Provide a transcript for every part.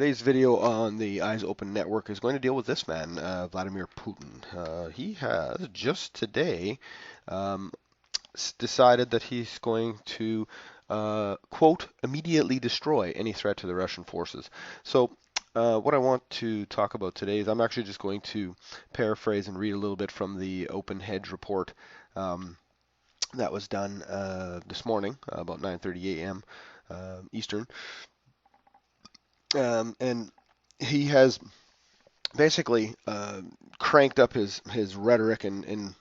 Today's video on the Eyes Open Network is going to deal with this man, Vladimir Putin. He has just today um, decided that he's going to, quote, immediately destroy any threat to the Russian forces. So, what I want to talk about today is I'm actually just going to paraphrase and read a little bit from the Open Hedge report that was done this morning, about 9:30 a.m. Eastern. And he has basically cranked up his rhetoric and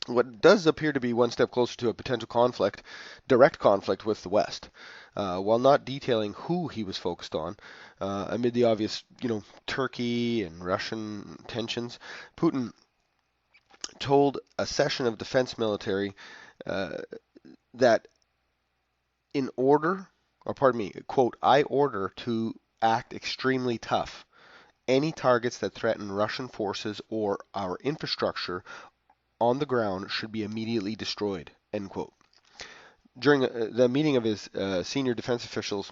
what does appear to be one step closer to a potential conflict, direct conflict with the West, while not detailing who he was focused on. Amid the obvious, Turkey and Russian tensions, Putin told a session of defense military that in order, or pardon me, quote, I order to act extremely tough. Any targets that threaten Russian forces or our infrastructure on the ground should be immediately destroyed, end quote. During the meeting of his senior defense officials,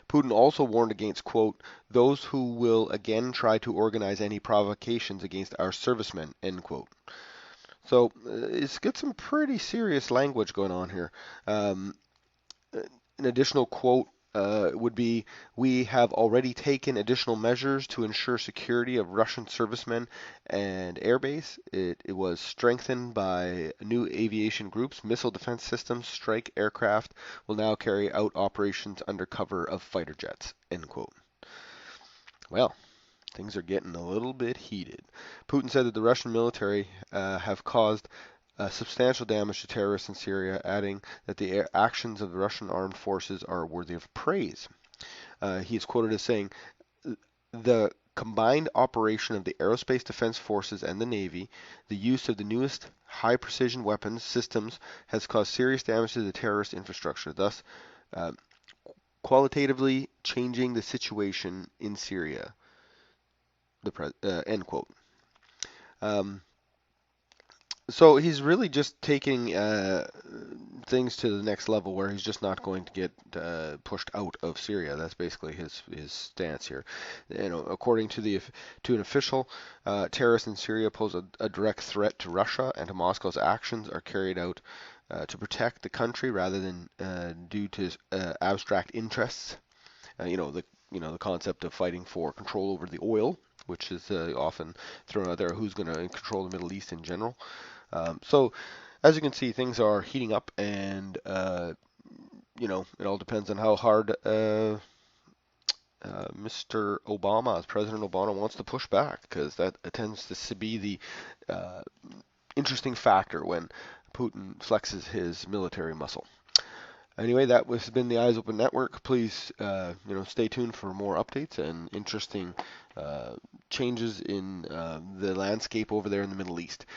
Putin also warned against, quote, those who will again try to organize any provocations against our servicemen, end quote. So it's got some pretty serious language going on here. An additional quote would be, we have already taken additional measures to ensure security of Russian servicemen and airbase. It was strengthened by new aviation groups. Missile defense systems, strike aircraft will now carry out operations under cover of fighter jets, end quote. Well, things are getting a little bit heated. Putin said that the Russian military have caused substantial damage to terrorists in Syria, adding that the actions of the Russian armed forces are worthy of praise. He is quoted as saying, the combined operation of the aerospace defense forces and the Navy, the use of the newest high-precision weapons systems has caused serious damage to the terrorist infrastructure, thus qualitatively changing the situation in Syria. End quote. So he's really just taking things to the next level, where he's just not going to get pushed out of Syria. That's basically his stance here. According to an official, terrorists in Syria pose a direct threat to Russia, and to Moscow's actions are carried out to protect the country rather than due to abstract interests. The concept of fighting for control over the oil, which is often thrown out there. Who's going to control the Middle East in general? So, as you can see, things are heating up, and it all depends on how hard Mr. Obama, as President Obama, wants to push back, because that tends to be the interesting factor when Putin flexes his military muscle. Anyway, that has been the Eyes Open Network. Please, stay tuned for more updates and interesting changes in the landscape over there in the Middle East.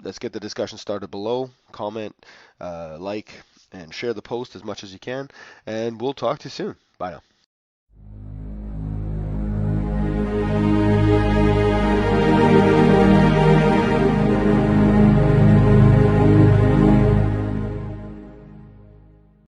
Let's get the discussion started below. Comment, like, and share the post as much as you can. And we'll talk to you soon. Bye now.